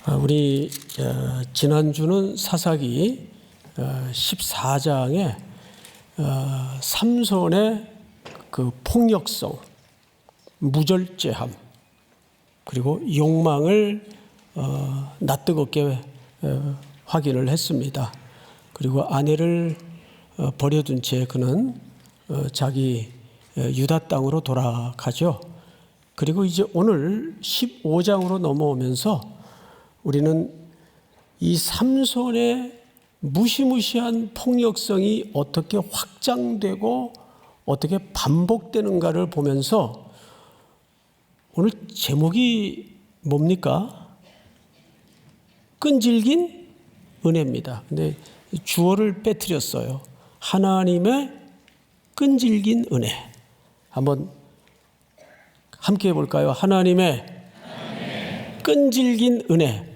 우리 지난주는 사사기 14장에 삼손의 그 폭력성, 무절제함, 그리고 욕망을 낯뜨겁게 확인을 했습니다. 그리고 아내를 버려둔 채 그는 자기 유다 땅으로 돌아가죠. 그리고 이제 오늘 15장으로 넘어오면서 우리는 이 삼손의 무시무시한 폭력성이 어떻게 확장되고 어떻게 반복되는가를 보면서 오늘 제목이 뭡니까? 끈질긴 은혜입니다. 근데 주어를 빼뜨렸어요. 하나님의 끈질긴 은혜. 한번 함께 해볼까요? 하나님의 끈질긴 은혜.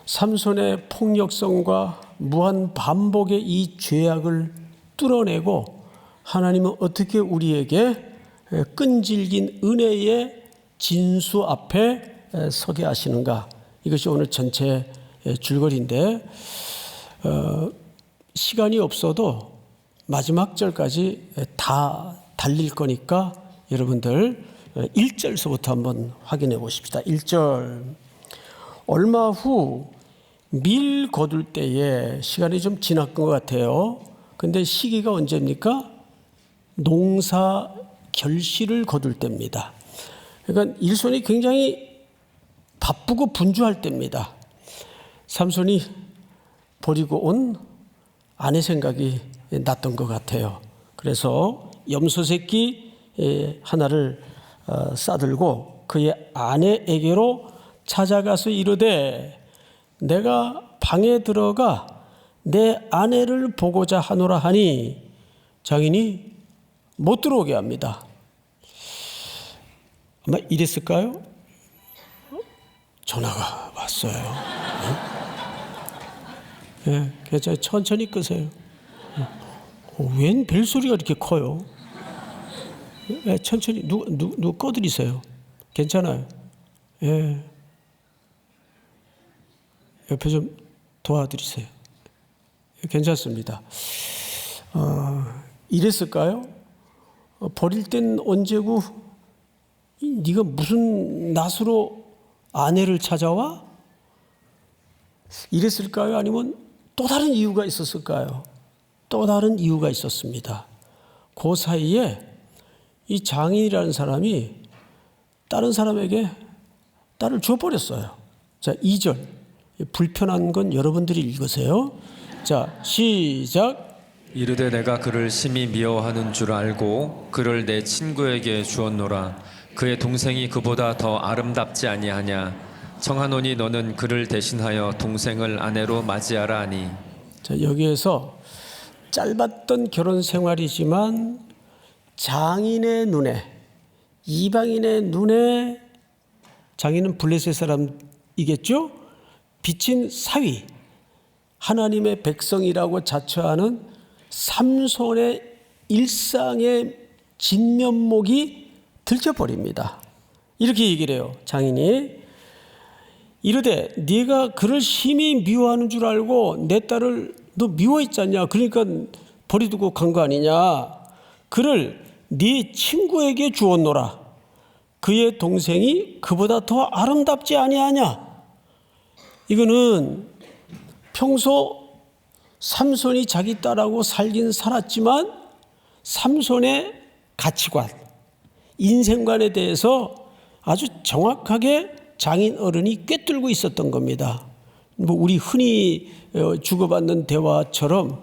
삼손의 폭력성과 무한 반복의 이 죄악을 뚫어내고 하나님은 어떻게 우리에게 끈질긴 은혜의 진수 앞에 서게 하시는가. 이것이 오늘 전체 줄거리인데 시간이 없어도 마지막 절까지 다 달릴 거니까 여러분들 1절서부터 한번 확인해 보십시다. 1절. 얼마 후 밀 거둘 때에 시간이 좀 지났던 것 같아요. 근데 시기가 언제입니까? 농사 결실을 거둘 때입니다. 그러니까 일손이 굉장히 바쁘고 분주할 때입니다. 삼손이 버리고 온 아내 생각이 났던 것 같아요. 그래서 염소 새끼 하나를 싸들고 그의 아내에게로 찾아가서 이르되 내가 방에 들어가 내 아내를 보고자 하노라 하니 장인이 못 들어오게 합니다. 아마 이랬을까요? 전화가 왔어요. 네, 괜찮아요. 천천히 끄세요. 웬 벨소리가 이렇게 커요? 네, 천천히 누구 꺼드리세요. 괜찮아요. 예. 옆에 좀 도와드리세요. 괜찮습니다. 이랬을까요? 버릴 땐 언제고 네가 무슨 낯으로 아내를 찾아와? 이랬을까요? 아니면 또 다른 이유가 있었을까요? 또 다른 이유가 있었습니다. 그 사이에 이 장인이라는 사람이 다른 사람에게 딸을 줘버렸어요. 자, 2절. 불편한 건 여러분들이 읽으세요. 자, 시작. 이르되 내가 그를 심히 미워하는 줄 알고 그를 내 친구에게 주었노라. 그의 동생이 그보다 더 아름답지 아니하냐. 청하노니 너는 그를 대신하여 동생을 아내로 맞이하라 하니. 자, 여기에서 짧았던 결혼 생활이지만 장인의 눈에, 이방인의 눈에, 장인은 블레셋 사람이겠죠? 비친 사위, 하나님의 백성이라고 자처하는 삼손의 일상의 진면목이 들켜버립니다. 이렇게 얘기를 해요. 장인이 이르되 네가 그를 심히 미워하는 줄 알고 내 딸을 너 미워했지 않냐? 그러니까 버리두고 간 거 아니냐? 그를 네 친구에게 주었노라. 그의 동생이 그보다 더 아름답지 아니하냐? 이거는 평소 삼손이 자기 딸하고 살긴 살았지만 삼손의 가치관, 인생관에 대해서 아주 정확하게 장인 어른이 꿰뚫고 있었던 겁니다. 뭐 우리 흔히 주고받는 대화처럼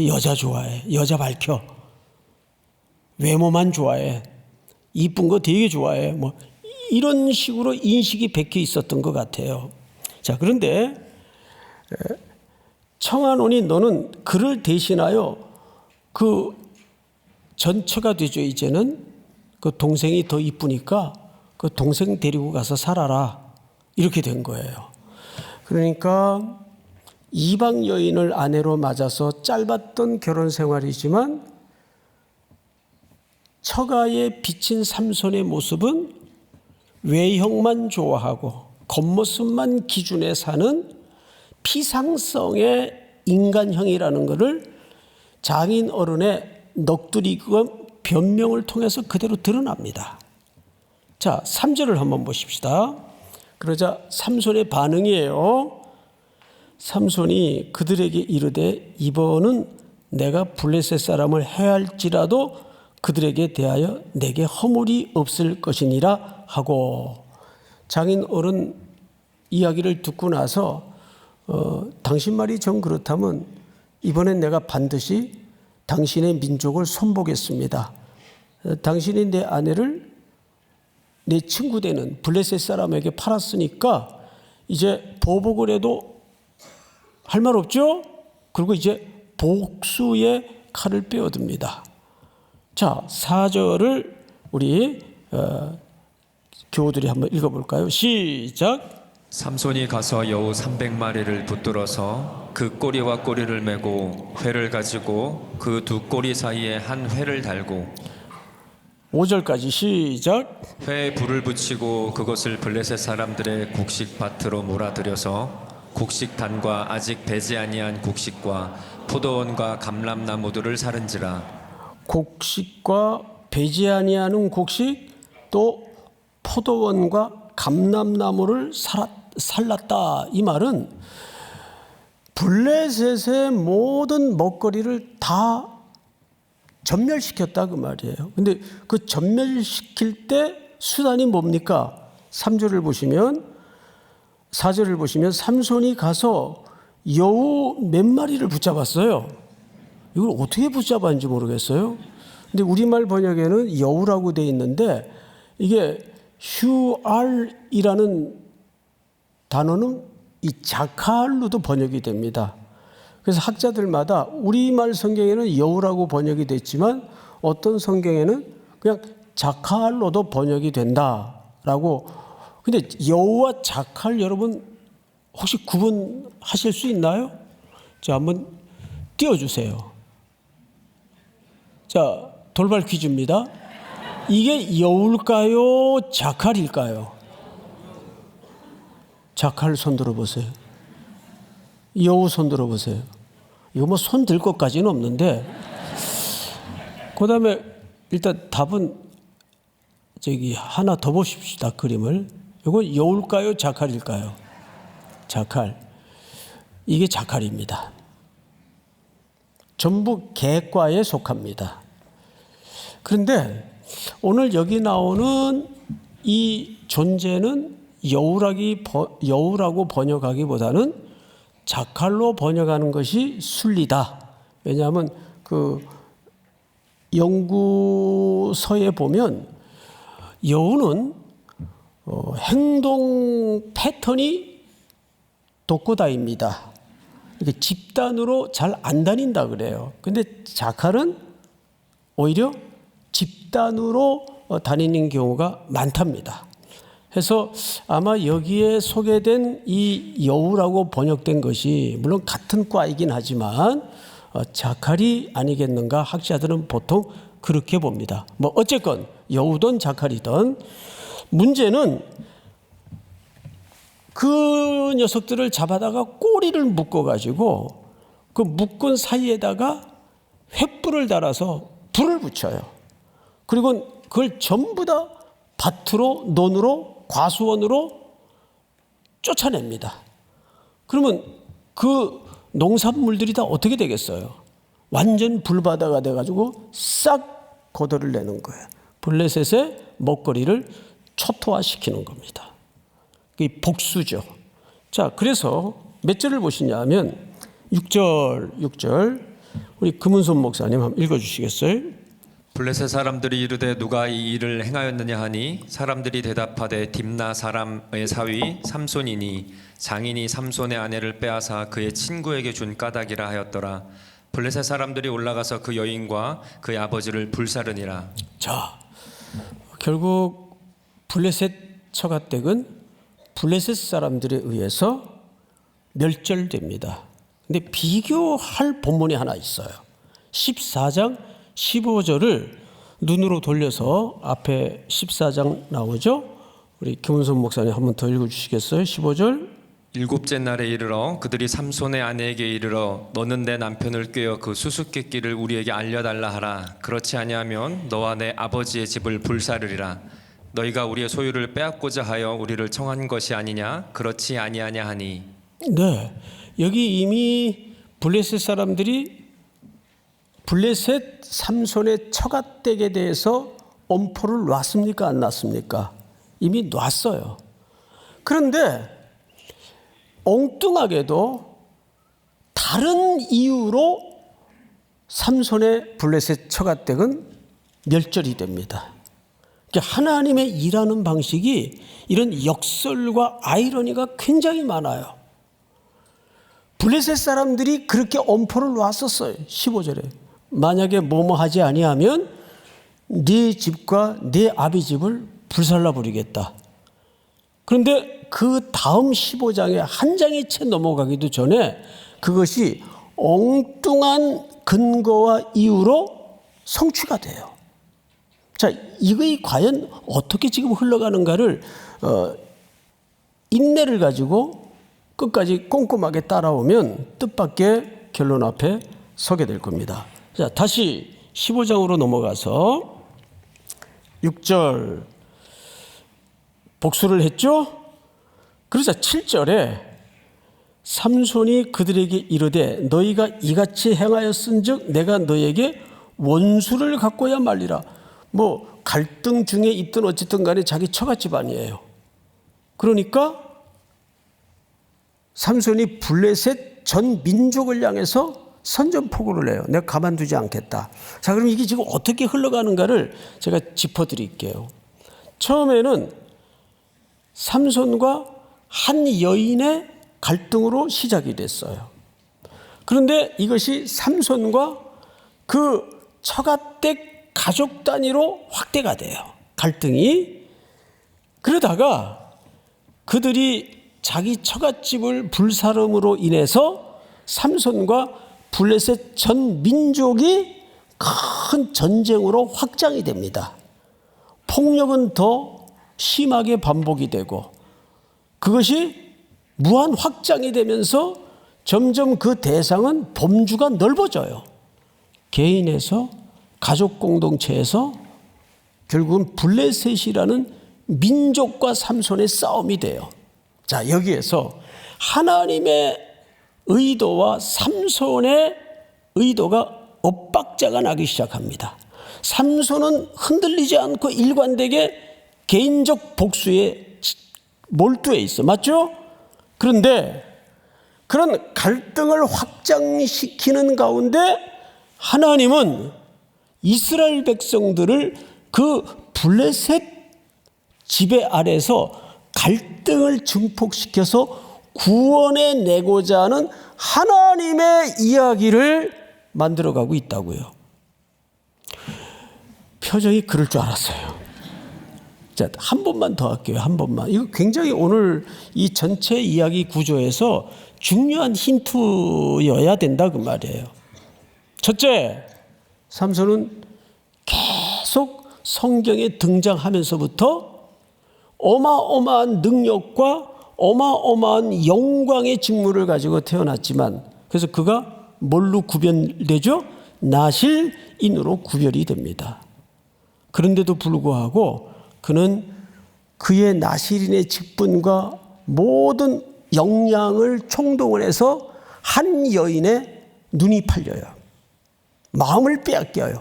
여자 좋아해, 여자 밝혀, 외모만 좋아해, 이쁜 거 되게 좋아해, 뭐 이런 식으로 인식이 박혀 있었던 것 같아요. 자, 그런데 청하노니 너는 그를 대신하여 그 전처가 되죠. 이제는 그 동생이 더 이쁘니까 그 동생 데리고 가서 살아라. 이렇게 된 거예요. 그러니까 이방 여인을 아내로 맞아서 짧았던 결혼 생활이지만 처가에 비친 삼손의 모습은 외형만 좋아하고 겉모습만 기준에 사는 피상성의 인간형이라는 것을 장인 어른의 넋두리와 변명을 통해서 그대로 드러납니다. 자, 3절을 한번 보십시다. 그러자 삼손의 반응이에요. 삼손이 그들에게 이르되 이번은 내가 블레셋 사람을 해할지라도 그들에게 대하여 내게 허물이 없을 것이니라 하고, 장인 어른 이야기를 듣고 나서 당신 말이 정 그렇다면 이번엔 내가 반드시 당신의 민족을 손보겠습니다. 당신이 내 아내를 내 친구 되는 블레셋 사람에게 팔았으니까 이제 보복을 해도 할 말 없죠? 그리고 이제 복수의 칼을 빼어듭니다. 자, 4절을 우리 교우들이 한번 읽어볼까요? 시작. 삼손이 가서 여우 300마리를 붙들어서 그 꼬리와 꼬리를 메고 회를 가지고 그 두 꼬리 사이에 한 회를 달고 5절까지 시작. 회에 불을 붙이고 그것을 블레셋 사람들의 곡식밭으로 몰아들여서 곡식단과 아직 배지 아니한 곡식과 포도원과 감람나무들을 사른지라. 곡식과 배지 아니하는 곡식, 또 포도원과 감람나무를 살랐다. 이 말은 블레셋의 모든 먹거리를 다 전멸시켰다 그 말이에요. 근데 그 전멸시킬 때 수단이 뭡니까? 3절을 보시면, 4절을 보시면 삼손이 가서 여우 몇 마리를 붙잡았어요. 이걸 어떻게 붙잡았는지 모르겠어요. 근데 우리말 번역에는 여우라고 돼 있는데 이게 휴알이라는 단어는 이 자칼로도 번역이 됩니다. 그래서 학자들마다 우리말 성경에는 여우라고 번역이 됐지만 어떤 성경에는 그냥 자칼로도 번역이 된다라고. 근데 여우와 자칼 여러분 혹시 구분하실 수 있나요? 자, 한번 띄워주세요. 자, 돌발 퀴즈입니다. 이게 여우일까요? 자칼일까요? 자칼 손 들어보세요. 여우 손 들어보세요. 이거 뭐 손 들 것까지는 없는데, 그 다음에 일단 답은 저기 하나 더 보십시다. 그림을. 이건 여우일까요? 자칼일까요? 자칼. 이게 자칼입니다. 전부 개과에 속합니다. 그런데 오늘 여기 나오는 이 존재는 여우라고 번역하기보다는 자칼로 번역하는 것이 순리다. 왜냐하면 그 연구서에 보면 여우는 행동 패턴이 독고다입니다. 이렇게 집단으로 잘 안 다닌다 그래요. 근데 자칼은 오히려 집단으로 다니는 경우가 많답니다. 그래서 아마 여기에 소개된 이 여우라고 번역된 것이 물론 같은 과이긴 하지만 자칼이 아니겠는가 학자들은 보통 그렇게 봅니다. 뭐 어쨌건 여우든 자칼이든 문제는 그 녀석들을 잡아다가 꼬리를 묶어가지고 그 묶은 사이에다가 횃불을 달아서 불을 붙여요. 그리고 그걸 전부 다 밭으로, 논으로, 과수원으로 쫓아냅니다. 그러면 그 농산물들이 다 어떻게 되겠어요? 완전 불바다가 돼가지고 싹 거덜을 내는 거예요. 블레셋의 먹거리를 초토화시키는 겁니다. 그게 복수죠. 자, 그래서 몇 절을 보시냐면 6절 우리 금은손 목사님 한번 읽어주시겠어요? 블레셋 사람들이 이르되 누가 이 일을 행하였느냐 하니 사람들이 대답하되 딥나 사람의 사위 삼손이니 장인이 삼손의 아내를 빼앗아 그의 친구에게 준 까닭이라 하였더라. 블레셋 사람들이 올라가서 그 여인과 그의 아버지를 불사르니라. 자, 결국 블레셋 처가댁은 블레셋 사람들에 의해서 멸절됩니다. 근데 비교할 본문이 하나 있어요. 14장 15절을 눈으로 돌려서 앞에 14장 나오죠? 우리 김은선 목사님 한 번 더 읽어주시겠어요? 15절. 일곱째 날에 이르러 그들이 삼손의 아내에게 이르러 너는 내 남편을 꾀어 그 수수께끼를 우리에게 알려달라 하라. 그렇지 아니하면 너와 내 아버지의 집을 불사르리라. 너희가 우리의 소유를 빼앗고자 하여 우리를 청한 것이 아니냐? 그렇지 아니하냐 하니. 네, 여기 이미 블레셋 사람들이 블레셋 삼손의 처갓댁에 대해서 엄포를 놨습니까? 안 놨습니까? 이미 놨어요. 그런데 엉뚱하게도 다른 이유로 삼손의 블레셋 처갓댁은 멸절이 됩니다. 그러니까 하나님의 일하는 방식이 이런 역설과 아이러니가 굉장히 많아요. 블레셋 사람들이 그렇게 엄포를 놨었어요. 15절에 만약에 뭐뭐 하지 아니하면 네 집과 네 아비 집을 불살라 버리겠다. 그런데 그 다음 15장에 한 장이 채 넘어가기도 전에 그것이 엉뚱한 근거와 이유로 성취가 돼요. 자, 이것이 과연 어떻게 지금 흘러가는가를 인내를 가지고 끝까지 꼼꼼하게 따라오면 뜻밖의 결론 앞에 서게 될 겁니다. 자, 다시 15장으로 넘어가서 6절 복수를 했죠? 그러자 7절에 삼손이 그들에게 이르되 너희가 이같이 행하였은즉 내가 너희에게 원수를 갖고야 말리라. 뭐 갈등 중에 있든 어쨌든 간에 자기 처갓 집안이에요. 그러니까 삼손이 블레셋 전 민족을 향해서 선전포고를 해요. 내가 가만두지 않겠다. 자, 그럼 이게 지금 어떻게 흘러가는가를 제가 짚어드릴게요. 처음에는 삼손과 한 여인의 갈등으로 시작이 됐어요. 그런데 이것이 삼손과 그 처갓댁 가족 단위로 확대가 돼요. 갈등이. 그러다가 그들이 자기 처갓집을 불사름으로 인해서 삼손과 블레셋 전 민족이 큰 전쟁으로 확장이 됩니다. 폭력은 더 심하게 반복이 되고 그것이 무한 확장이 되면서 점점 그 대상은 범주가 넓어져요. 개인에서 가족 공동체에서 결국은 블레셋이라는 민족과 삼손의 싸움이 돼요. 자, 여기에서 하나님의 의도와 삼손의 의도가 엇박자가 나기 시작합니다. 삼손은 흔들리지 않고 일관되게 개인적 복수에 몰두해 있어. 맞죠? 그런데 그런 갈등을 확장시키는 가운데 하나님은 이스라엘 백성들을 그 블레셋 지배 아래서 갈등을 증폭시켜서 구원해 내고자 하는 하나님의 이야기를 만들어가고 있다고요. 표정이 그럴 줄 알았어요. 자, 한 번만 더 할게요. 한 번만. 이거 굉장히 오늘 이 전체 이야기 구조에서 중요한 힌트여야 된다 그 말이에요. 첫째, 삼손은 계속 성경에 등장하면서부터 어마어마한 능력과 어마어마한 영광의 직무를 가지고 태어났지만 그래서 그가 뭘로 구별되죠? 나실인으로 구별이 됩니다. 그런데도 불구하고 그는 그의 나실인의 직분과 모든 역량을 총동을 해서 한 여인의 눈이 팔려요. 마음을 빼앗겨요.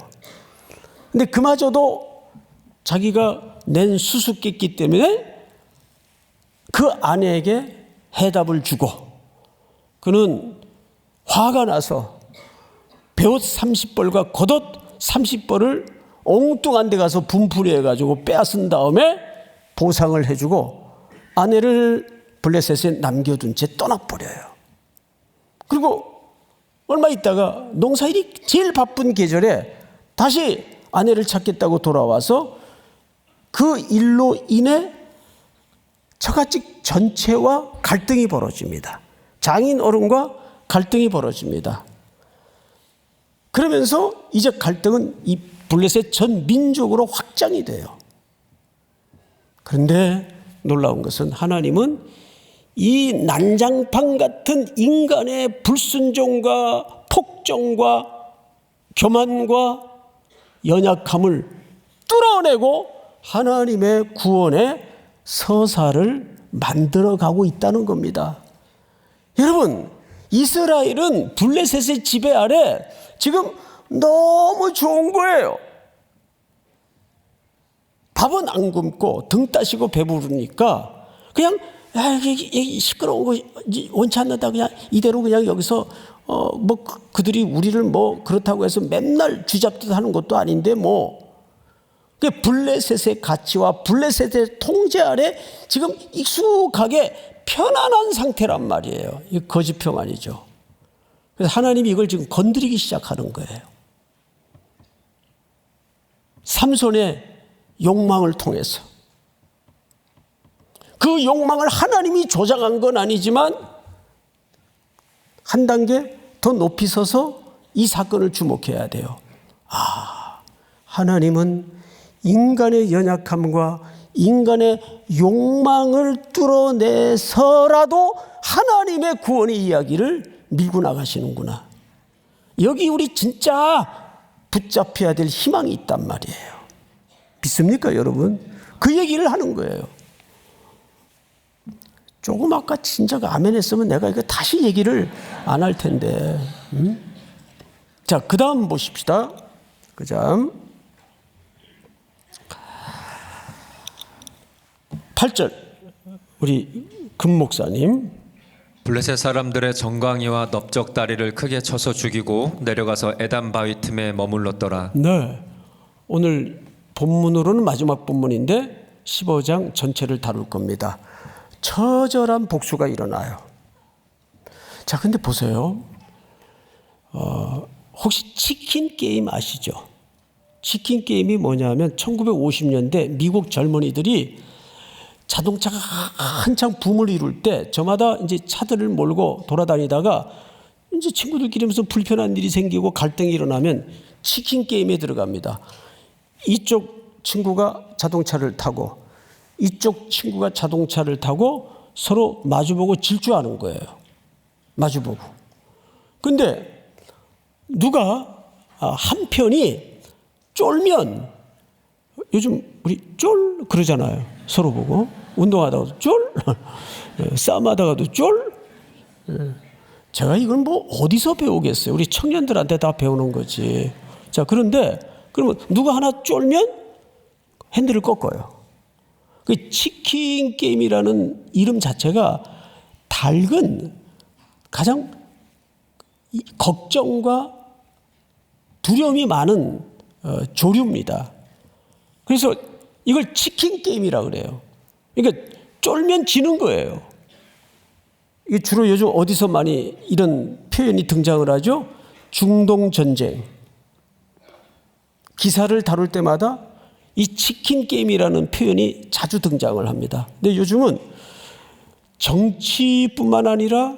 근데 그마저도 자기가 낸 수수께끼 때문에 그 아내에게 해답을 주고 그는 화가 나서 베옷 30벌과 겉옷 30벌을 엉뚱한 데 가서 분풀이 해가지고 빼앗은 다음에 보상을 해주고 아내를 블레셋에 남겨둔 채 떠나버려요. 그리고 얼마 있다가 농사일이 제일 바쁜 계절에 다시 아내를 찾겠다고 돌아와서 그 일로 인해 처갓집 전체와 갈등이 벌어집니다. 장인 어른과 갈등이 벌어집니다. 그러면서 이제 갈등은 이 블레셋 전 민족으로 확장이 돼요. 그런데 놀라운 것은 하나님은 이 난장판 같은 인간의 불순종과 폭정과 교만과 연약함을 뚫어내고 하나님의 구원의 서사를 만들어가고 있다는 겁니다. 여러분, 이스라엘은 블레셋의 지배 아래 지금 너무 좋은 거예요. 밥은 안 굶고 등 따시고 배부르니까 그냥 시끄러운 거 원치 않는다, 그냥 이대로 그냥 여기서 뭐 그들이 우리를 뭐 그렇다고 해서 맨날 쥐잡듯 하는 것도 아닌데 뭐 블레셋의 가치와 블레셋의 통제 아래 지금 익숙하게 편안한 상태란 말이에요. 이 거짓 평안이죠. 그래서 하나님이 이걸 지금 건드리기 시작하는 거예요. 삼손의 욕망을 통해서. 그 욕망을 하나님이 조장한 건 아니지만 한 단계 더 높이 서서 이 사건을 주목해야 돼요. 하나님은 인간의 연약함과 인간의 욕망을 뚫어내서라도 하나님의 구원의 이야기를 밀고 나가시는구나. 여기 우리 진짜 붙잡혀야 될 희망이 있단 말이에요. 믿습니까, 여러분? 그 얘기를 하는 거예요. 조금 아까 진작 아멘 했으면 내가 이거 다시 얘기를 안 할 텐데. 자, 그 다음 보십시다. 그 다음 8절 우리 금 목사님. 블레셋 사람들의 정광이와 넓적다리를 크게 쳐서 죽이고 내려가서 에단 바위 틈에 머물렀더라. 네, 오늘 본문으로는 마지막 본문인데 15장 전체를 다룰 겁니다. 처절한 복수가 일어나요. 자, 근데 보세요. 혹시 치킨 게임 아시죠? 치킨 게임이 뭐냐면 1950년대 미국 젊은이들이 자동차가 한창 붐을 이룰 때 저마다 이제 차들을 몰고 돌아다니다가 이제 친구들끼리 무슨 불편한 일이 생기고 갈등이 일어나면 치킨 게임에 들어갑니다. 이쪽 친구가 자동차를 타고 이쪽 친구가 자동차를 타고 서로 마주보고 질주하는 거예요. 마주보고. 근데 누가 한 편이 쫄면, 요즘 우리 쫄 그러잖아요. 서로 보고. 운동하다가도 쫄, 싸움하다가도 쫄. 제가 이건 뭐 어디서 배우겠어요. 우리 청년들한테 다 배우는 거지. 자, 그런데 그러면 누가 하나 쫄면 핸들을 꺾어요. 그 치킨 게임이라는 이름 자체가 닭은 가장 걱정과 두려움이 많은 조류입니다. 그래서 이걸 치킨 게임이라 그래요. 그러니까 쫄면 지는 거예요. 이게 주로 요즘 어디서 많이 이런 표현이 등장을 하죠? 중동 전쟁. 기사를 다룰 때마다 이 치킨 게임이라는 표현이 자주 등장을 합니다. 근데 요즘은 정치뿐만 아니라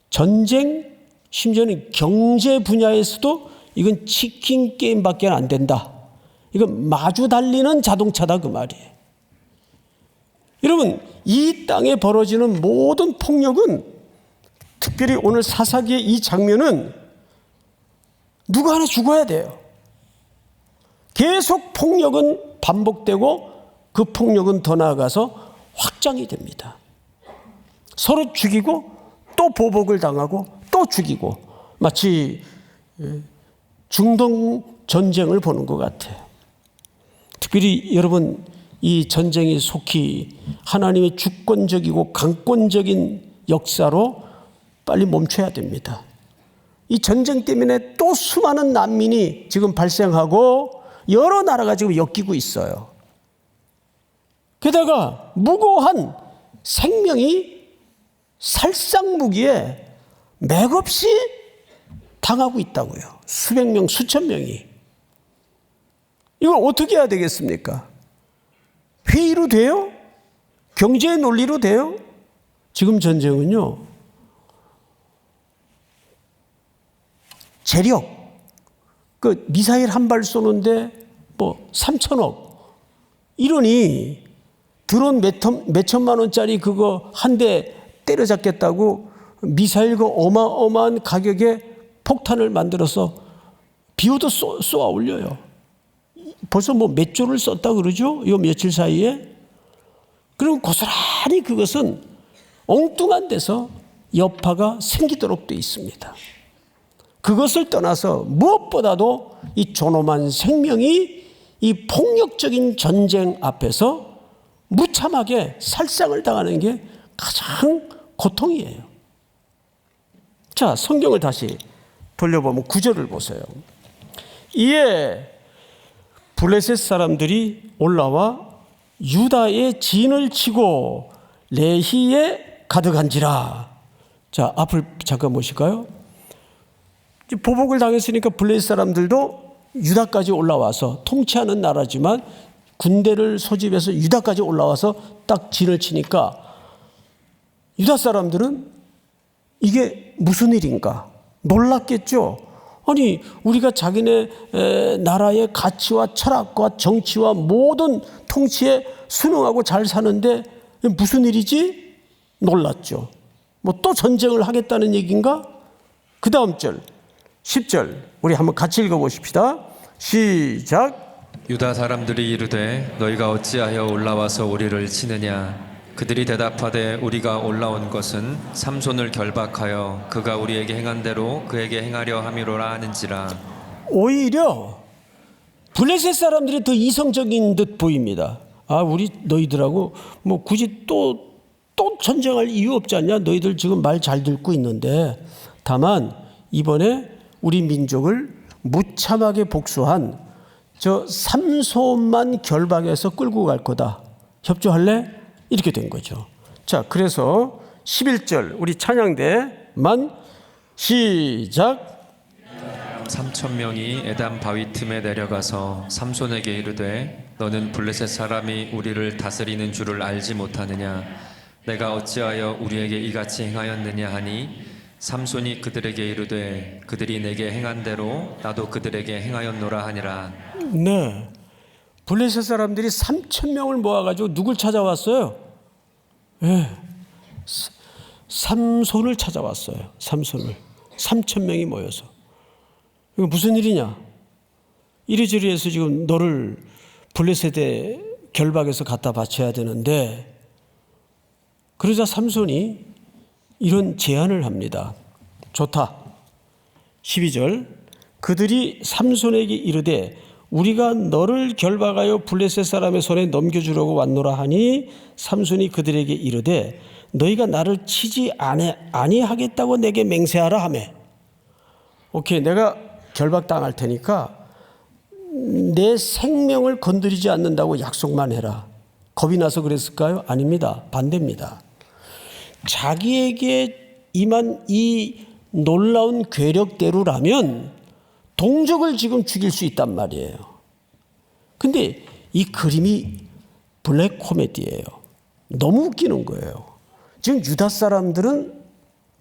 전쟁, 심지어는 경제 분야에서도 이건 치킨 게임밖에 안 된다. 이건 마주 달리는 자동차다 그 말이에요. 여러분, 이 땅에 벌어지는 모든 폭력은, 특별히 오늘 사사기의 이 장면은 누가 하나 죽어야 돼요. 계속 폭력은 반복되고 그 폭력은 더 나아가서 확장이 됩니다. 서로 죽이고 또 보복을 당하고 또 죽이고, 마치 중동 전쟁을 보는 것 같아요. 특별히 여러분, 이 전쟁이 속히 하나님의 주권적이고 강권적인 역사로 빨리 멈춰야 됩니다. 이 전쟁 때문에 또 수많은 난민이 지금 발생하고 여러 나라가 지금 엮이고 있어요. 게다가 무고한 생명이 살상무기에 맥없이 당하고 있다고요. 수백 명, 수천 명이. 이걸 어떻게 해야 되겠습니까? 회의로 돼요? 경제의 논리로 돼요? 지금 전쟁은요, 재력, 그 미사일 한 발 쏘는데 뭐 3천억 이러니 드론 몇 천만 원짜리 그거 한 대 때려잡겠다고 미사일과 어마어마한 가격의 폭탄을 만들어서 비오도 쏘아 올려요. 벌써 뭐 몇 조를 썼다 그러죠? 요 며칠 사이에. 그럼 고스란히 그것은 엉뚱한 데서 여파가 생기도록 돼 있습니다. 그것을 떠나서 무엇보다도 이 존엄한 생명이 이 폭력적인 전쟁 앞에서 무참하게 살상을 당하는 게 가장 고통이에요. 자, 성경을 다시 돌려보면 9절을 보세요. 이에 블레셋 사람들이 올라와 유다의 진을 치고 레히에 가득한지라. 자, 앞을 잠깐 보실까요? 보복을 당했으니까 블레셋 사람들도 유다까지 올라와서 통치하는 나라지만 군대를 소집해서 유다까지 올라와서 딱 진을 치니까 유다 사람들은 이게 무슨 일인가 놀랐겠죠. 아니, 우리가 자기네 나라의 가치와 철학과 정치와 모든 통치에 순응하고 잘 사는데 무슨 일이지? 놀랐죠. 뭐 또 전쟁을 하겠다는 얘기인가? 그 다음 절 10절 우리 한번 같이 읽어보십시다. 시작. 유다 사람들이 이르되 너희가 어찌하여 올라와서 우리를 치느냐. 그들이 대답하되 우리가 올라온 것은 삼손을 결박하여 그가 우리에게 행한 대로 그에게 행하려 함이로라 하는지라. 오히려 블레셋 사람들이 더 이성적인 듯 보입니다. 아, 우리 너희들하고 뭐 굳이 또 전쟁할 이유 없지 않냐? 너희들 지금 말 잘 듣고 있는데. 다만 이번에 우리 민족을 무참하게 복수한 저 삼손만 결박해서 끌고 갈 거다. 협조할래? 이렇게 된 거죠. 자, 그래서 11절 우리 찬양대만 시작. 3,000명이 에담 바위 틈에 내려가서 삼손에게 이르되 너는 블레셋 사람이 우리를 다스리는 줄을 알지 못하느냐. 내가 어찌하여 우리에게 이같이 행하였느냐 하니 삼손이 그들에게 이르되 그들이 내게 행한 대로 나도 그들에게 행하였노라 하니라. 네, 블레셋 사람들이 3,000명을 모아가지고 누굴 찾아왔어요? 네, 삼손을 찾아왔어요. 삼손을 3,000명이 모여서. 이거 무슨 일이냐? 이리저리 해서 지금 너를 블레셋에 결박해서 갖다 바쳐야 되는데, 그러자 삼손이 이런 제안을 합니다. 좋다. 12절 그들이 삼손에게 이르되 우리가 너를 결박하여 블레셋 사람의 손에 넘겨주려고 왔노라 하니 삼손이 그들에게 이르되 너희가 나를 치지 아니하겠다고 내게 맹세하라 하매. 오케이, 내가 결박당할 테니까 내 생명을 건드리지 않는다고 약속만 해라. 겁이 나서 그랬을까요? 아닙니다. 반대입니다. 자기에게 임한 이 놀라운 괴력대로라면 동족을 지금 죽일 수 있단 말이에요. 근데 이 그림이 블랙 코미디예요. 너무 웃기는 거예요. 지금 유다 사람들은,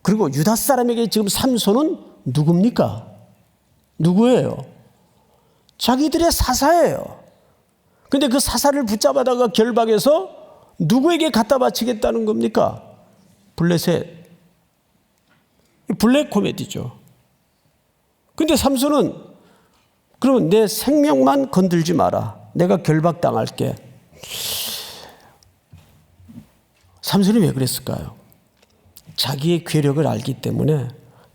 그리고 유다 사람에게 지금 삼손은 누굽니까? 누구예요? 자기들의 사사예요. 근데 그 사사를 붙잡아다가 결박해서 누구에게 갖다 바치겠다는 겁니까? 블레셋. 블랙 코미디죠. 근데 삼손은 그러면 내 생명만 건들지 마라. 내가 결박당할게. 삼손이 왜 그랬을까요? 자기의 괴력을 알기 때문에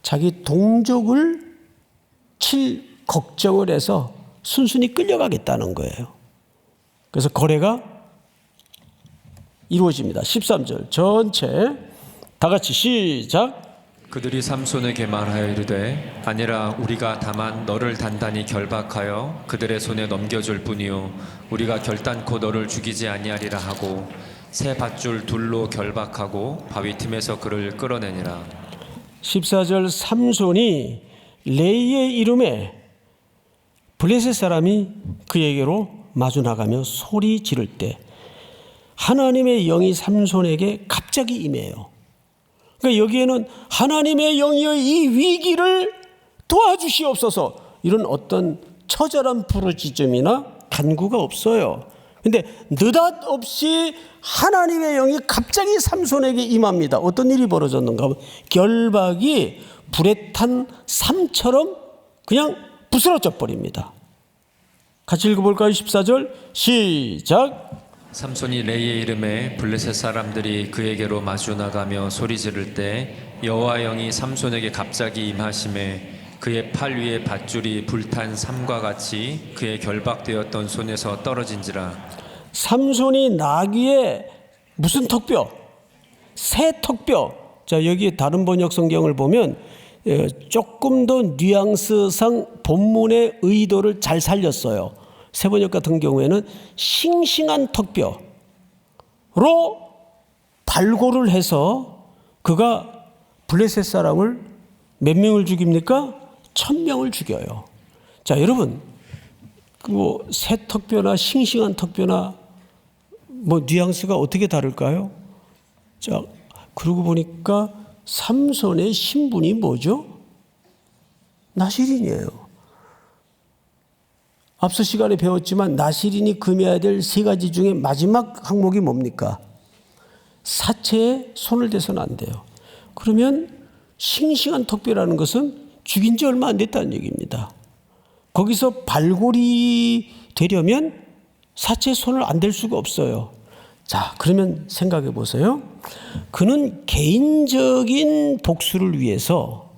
자기 동족을 칠 걱정을 해서 순순히 끌려가겠다는 거예요. 그래서 거래가 이루어집니다. 13절 전체 다 같이 시작. 그들이 삼손에게 말하여 이르되 아니라 우리가 다만 너를 단단히 결박하여 그들의 손에 넘겨줄 뿐이요 우리가 결단코 너를 죽이지 아니하리라 하고 새 밧줄 둘로 결박하고 바위 틈에서 그를 끌어내니라. 14절 삼손이 레이의 이름에 블레셋 사람이 그에게로 마주 나가며 소리 지를 때 하나님의 영이 삼손에게 갑자기 임해요. 그러니까 여기에는 하나님의 영이여 이 위기를 도와주시옵소서 이런 어떤 처절한 부르짖음이나 간구가 없어요. 근데 느닷없이 하나님의 영이 갑자기 삼손에게 임합니다. 어떤 일이 벌어졌는가 하면 결박이 불에 탄 삼처럼 그냥 부스러져 버립니다. 같이 읽어볼까요? 14절 시작. 삼손이 레이의 이름에 블레셋 사람들이 그에게로 마주 나가며 소리 지를 때 여호와 영이 삼손에게 갑자기 임하심에 그의 팔 위에 밧줄이 불탄 삼과 같이 그의 결박되었던 손에서 떨어진지라. 삼손이 나귀의 무슨 턱뼈? 새 턱뼈. 자, 여기 다른 번역 성경을 보면 조금 더 뉘앙스상 본문의 의도를 잘 살렸어요. 새 번역 같은 경우에는 싱싱한 턱뼈로 발골을 해서 그가 블레셋 사람을 몇 명을 죽입니까? 1000명을 죽여요. 자, 여러분, 새 턱뼈나 싱싱한 턱뼈나 뉘앙스가 어떻게 다를까요? 자, 그러고 보니까 삼손의 신분이 뭐죠? 나실인이에요. 앞서 시간에 배웠지만 나실인이 금해야 될 세 가지 중에 마지막 항목이 뭡니까? 사체에 손을 대서는 안 돼요. 그러면 싱싱한 턱뼈라는 것은 죽인 지 얼마 안 됐다는 얘기입니다. 거기서 발골이 되려면 사체에 손을 안 댈 수가 없어요. 자, 그러면 생각해 보세요. 그는 개인적인 복수를 위해서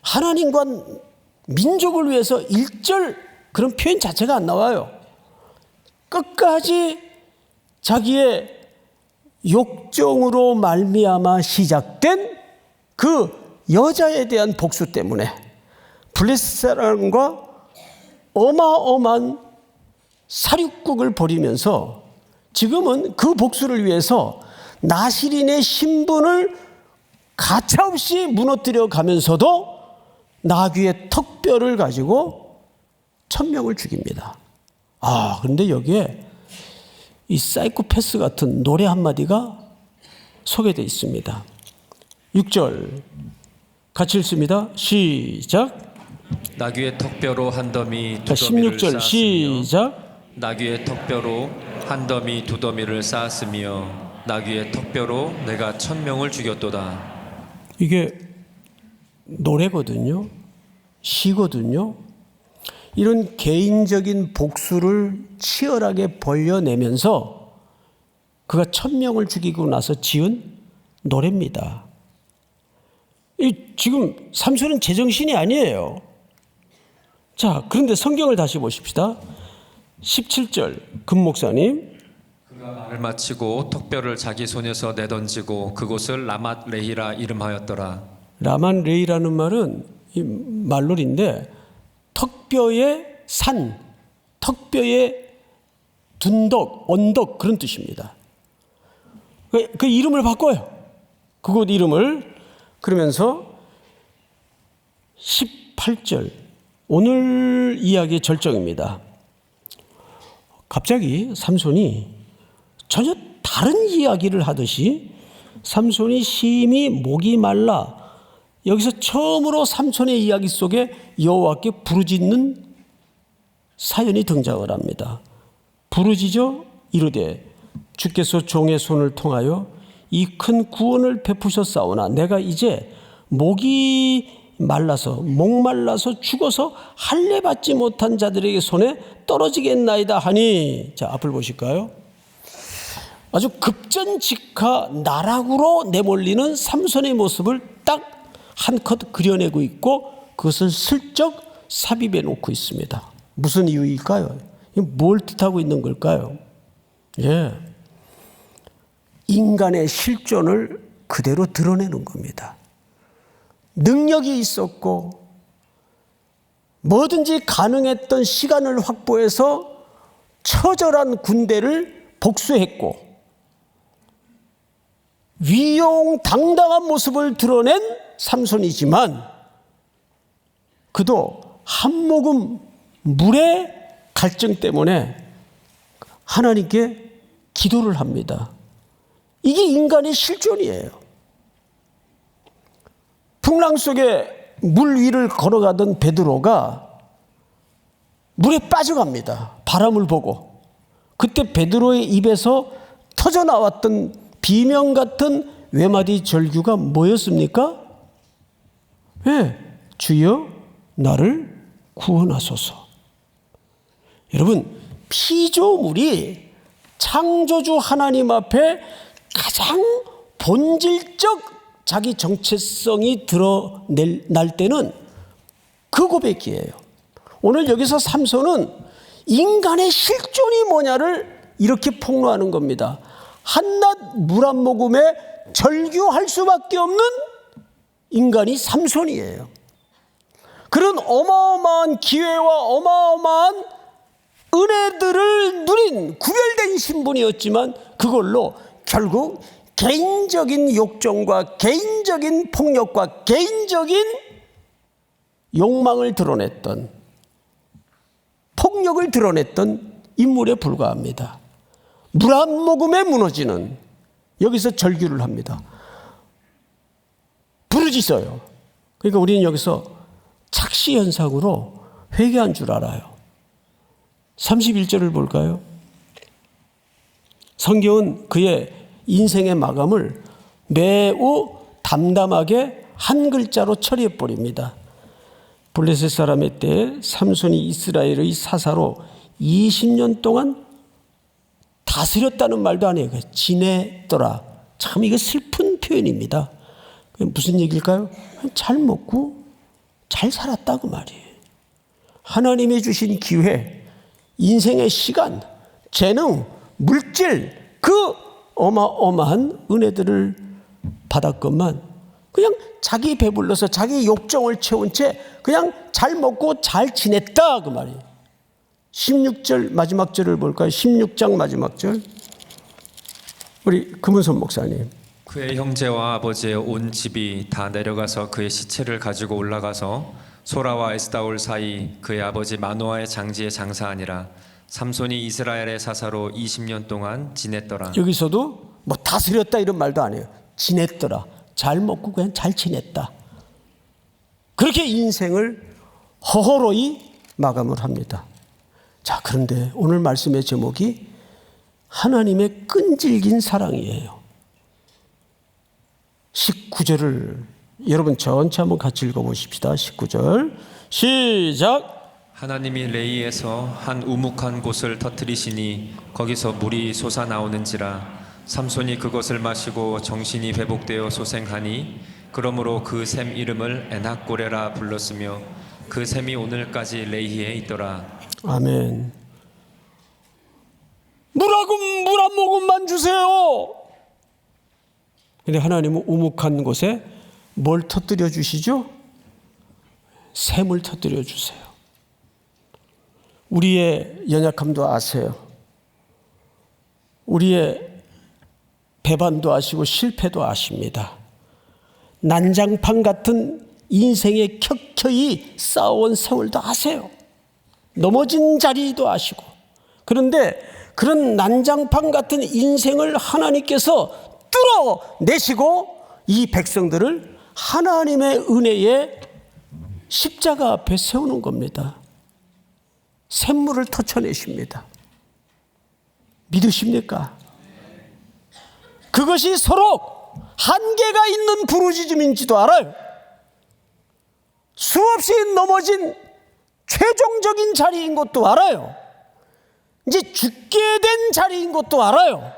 하나님과 민족을 위해서 일절 그런 표현 자체가 안 나와요. 끝까지 자기의 욕정으로 말미암아 시작된 그 여자에 대한 복수 때문에 블레셋 사람과 어마어마한 사륙국을 벌이면서 지금은 그 복수를 위해서 나실인의 신분을 가차없이 무너뜨려 가면서도 나귀의 턱뼈를 가지고 1000명을 죽입니다. 그런데 여기에 이 사이코패스 같은 노래 한마디가 소개되어 있습니다. 6절 같이 읽습니다. 시작. 나귀의 턱뼈로 한 더미 두 자, 더미를 16절 쌓았으며 시작. 나귀의 턱뼈로 한 더미 두 더미를 쌓았으며 나귀의 턱뼈로 내가 1000명을 죽였도다. 이게 노래거든요. 시거든요. 이런 개인적인 복수를 치열하게 벌려내면서 그가 1000명을 죽이고 나서 지은 노래입니다. 지금 삼손은 제정신이 아니에요. 자, 그런데 성경을 다시 보십시다. 17절 금 목사님. 그가 말을 마치고 턱뼈를 자기 손에서 내던지고 그곳을 라맛 레히라 이름하였더라. 라만 레이라는 말은 이 말놀인데 턱뼈의 산, 턱뼈의 둔덕, 언덕 그런 뜻입니다. 그 이름을 바꿔요. 그곳 이름을. 그러면서 18절 오늘 이야기의 절정입니다. 갑자기 삼손이 전혀 다른 이야기를 하듯이 삼손이 심히 목이 말라 여기서 처음으로 삼손의 이야기 속에 여호와께 부르짖는 사연이 등장을 합니다. 부르짖어 이르되 주께서 종의 손을 통하여 이 큰 구원을 베푸셨사오나 내가 이제 목이 말라서 목말라서 죽어서 할례 받지 못한 자들에게 손에 떨어지겠나이다 하니. 자, 앞을 보실까요? 아주 급전직하 나락으로 내몰리는 삼손의 모습을 딱 한 컷 그려내고 있고 그것을 슬쩍 삽입해 놓고 있습니다. 무슨 이유일까요? 뭘 뜻하고 있는 걸까요? 인간의 실존을 그대로 드러내는 겁니다. 능력이 있었고 뭐든지 가능했던 시간을 확보해서 처절한 군대를 복수했고 위용당당한 모습을 드러낸 삼손이지만 그도 한 모금 물의 갈증 때문에 하나님께 기도를 합니다. 이게 인간의 실존이에요. 풍랑 속에 물 위를 걸어가던 베드로가 물에 빠져갑니다. 바람을 보고. 그때 베드로의 입에서 터져 나왔던 비명 같은 외마디 절규가 뭐였습니까? 예, 주여 나를 구원하소서. 여러분, 피조물이 창조주 하나님 앞에 가장 본질적 자기 정체성이 드러날 때는 그 고백이에요. 오늘 여기서 삼손은 인간의 실존이 뭐냐를 이렇게 폭로하는 겁니다. 한낱 물 한 모금에 절규할 수밖에 없는 인간이 삼손이에요. 그런 어마어마한 기회와 어마어마한 은혜들을 누린 구별된 신분이었지만 그걸로 결국 개인적인 욕정과 개인적인 폭력과 개인적인 욕망을 드러냈던, 폭력을 드러냈던 인물에 불과합니다. 물 한 모금에 무너지는, 여기서 절규를 합니다. 부르짖어요. 그러니까 우리는 여기서 착시 현상으로 회개한 줄 알아요. 31절을 볼까요? 성경은 그의 인생의 마감을 매우 담담하게 한 글자로 처리해 버립니다. 블레셋 사람의 때에 삼손이 이스라엘의 사사로 20년 동안 다스렸다는 말도 안 해요. 지냈더라. 참 이거 슬픈 표현입니다. 무슨 얘기일까요? 잘 먹고 잘 살았다고 말이에요. 하나님이 주신 기회, 인생의 시간, 재능, 물질, 그 어마어마한 은혜들을 받았건만 그냥 자기 배불러서 자기 욕정을 채운 채 그냥 잘 먹고 잘 지냈다 그 말이에요. 16절 마지막 절을 볼까요? 16장 마지막 절. 우리 금은선 목사님. 그의 형제와 아버지의 온 집이 다 내려가서 그의 시체를 가지고 올라가서 소라와 에스다올 사이 그의 아버지 마노아의 장지에 장사하니라. 삼손이 이스라엘의 사사로 20년 동안 지냈더라. 여기서도 뭐 다스렸다 이런 말도 안 해요. 지냈더라. 잘 먹고 그냥 잘 지냈다. 그렇게 인생을 허허로이 마감을 합니다. 자, 그런데 오늘 말씀의 제목이 하나님의 끈질긴 사랑이에요. 19절을 여러분 전체 한번 같이 읽어보십시다. 19절 시작. 하나님이 레이에서 한 우묵한 곳을 터뜨리시니 거기서 물이 솟아나오는지라. 삼손이 그것을 마시고 정신이 회복되어 소생하니 그러므로 그 샘 이름을 에낙고레라 불렀으며 그 샘이 오늘까지 레이에 있더라. 아멘. 물 한 모금만 주세요. 근데 하나님은 우묵한 곳에 뭘 터뜨려 주시죠? 샘을 터뜨려 주세요. 우리의 연약함도 아세요. 우리의 배반도 아시고 실패도 아십니다. 난장판 같은 인생의 켜켜이 쌓아온 세월도 아세요. 넘어진 자리도 아시고. 그런데 그런 난장판 같은 인생을 하나님께서 뚫어내시고 이 백성들을 하나님의 은혜의 십자가 앞에 세우는 겁니다. 샘물을 터쳐내십니다. 믿으십니까? 그것이 서로 한계가 있는 부르짖음인지도 알아요. 수없이 넘어진 최종적인 자리인 것도 알아요. 이제 죽게 된 자리인 것도 알아요.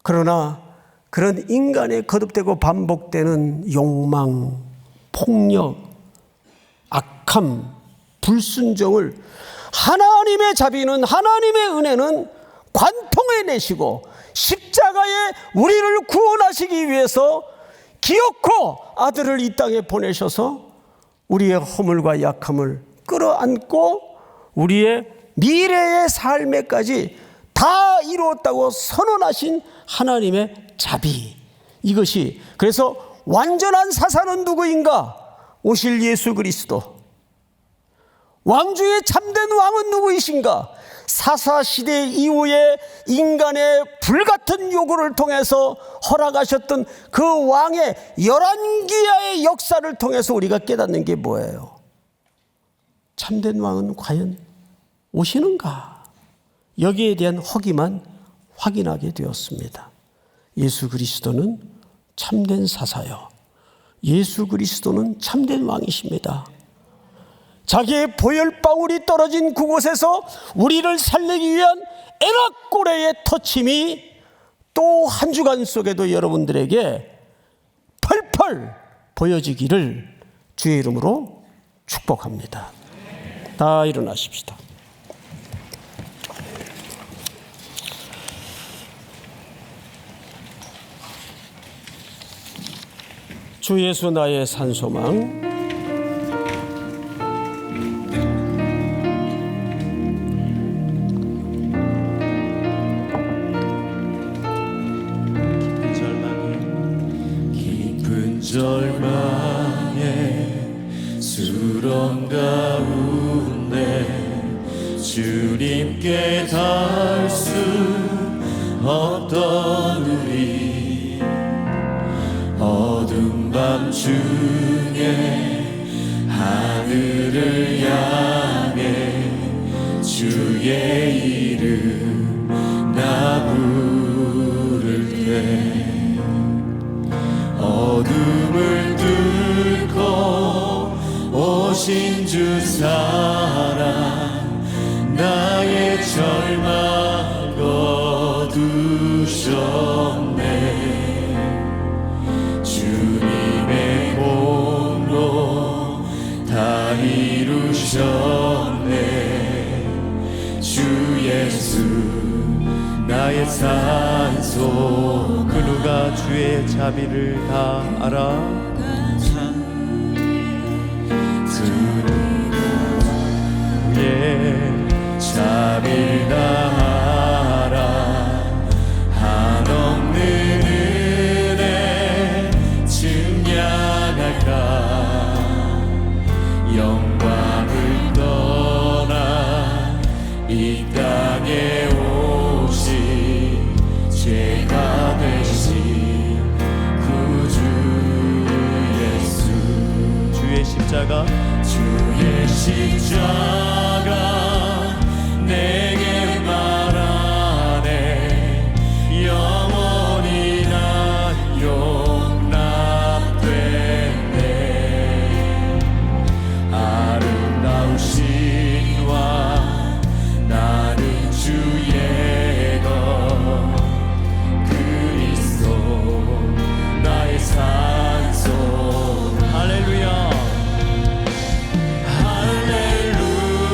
그러나 그런 인간의 거듭되고 반복되는 욕망, 폭력, 악함, 불순종을 하나님의 자비는, 하나님의 은혜는 관통해내시고 십자가에 우리를 구원하시기 위해서 기어코 아들을 이 땅에 보내셔서 우리의 허물과 약함을 끌어안고 우리의 미래의 삶에까지 다 이루었다고 선언하신 하나님의 자비. 이것이 그래서 완전한 사사는 누구인가? 오실 예수 그리스도. 왕중의 참된 왕은 누구이신가? 사사시대 이후에 인간의 불같은 요구를 통해서 허락하셨던 그 왕의 열왕기야의 역사를 통해서 우리가 깨닫는 게 뭐예요? 참된 왕은 과연 오시는가? 여기에 대한 허기만 확인하게 되었습니다. 예수 그리스도는 참된 사사요, 예수 그리스도는 참된 왕이십니다. 자기의 보혈방울이 떨어진 그곳에서 우리를 살리기 위한 애낙고레의 터침이 또 한 주간 속에도 여러분들에게 펄펄 보여지기를 주의 이름으로 축복합니다. 다 일어나십시다. 주 예수 나의 산소망, 깊은 절망에 수렁 가운데 주님께 닿을 수 없던 우리, 어두운 밤 중에 하늘을 향해 주의 이름 나 부를 때, 어둠을 뚫고 오신 주 사랑, 나의 절망 거두셨네. 주님의 공로 다 이루셨네. 주 예수 나의 산소, 그 누가 주의 자비를 다 알아? 주의 자비를 다 알아. 한없는 은혜 증량할까? 영광을 떠나 이 땅에 죄가 되신 구주 예수, 주의 십자가, 주의 십자가 내게 말하네. 영원히 난 용납됐네. 아름다우신 왕, 나는 주의 것, 나의 산소. 할렐루야, 할렐루야.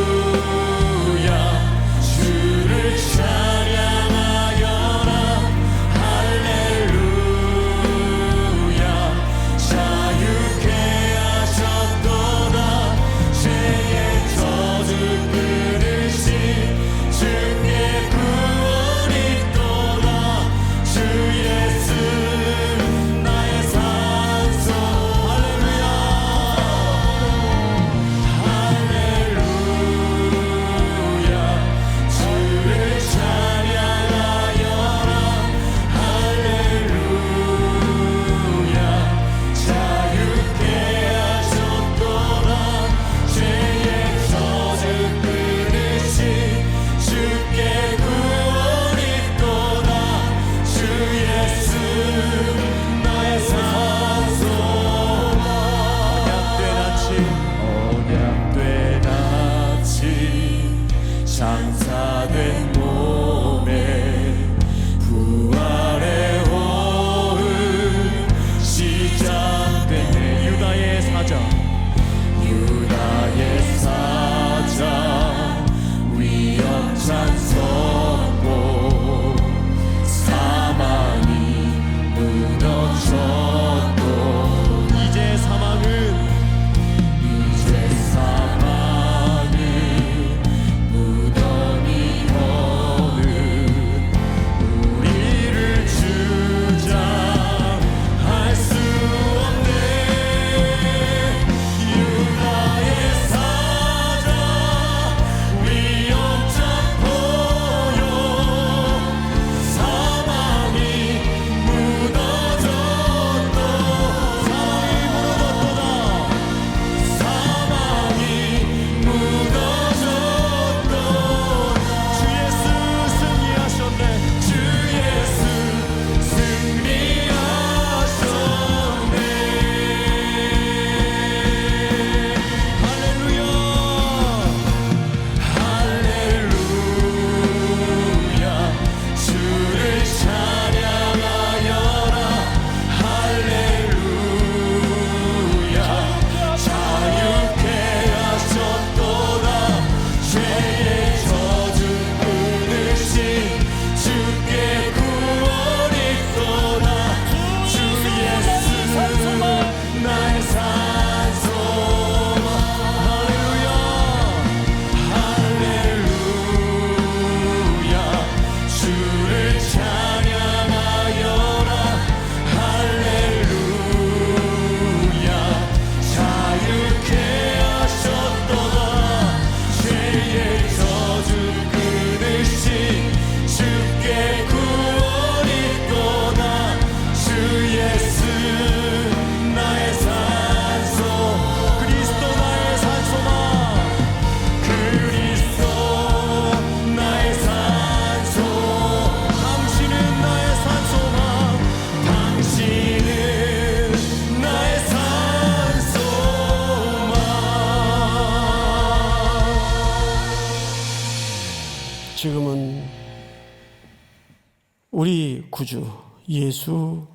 구주 예수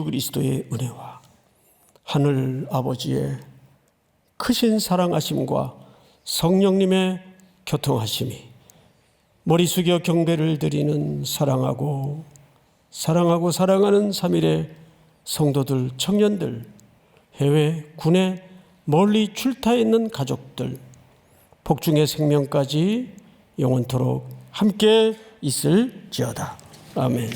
그리스도의 은혜와 하늘 아버지의 크신 사랑하심과 성령님의 교통하심이 머리 숙여 경배를 드리는 사랑하는 삼일의 성도들, 청년들, 해외, 군에 멀리 출타해 있는 가족들, 복중의 생명까지 영원토록 함께 있을지어다. 아멘.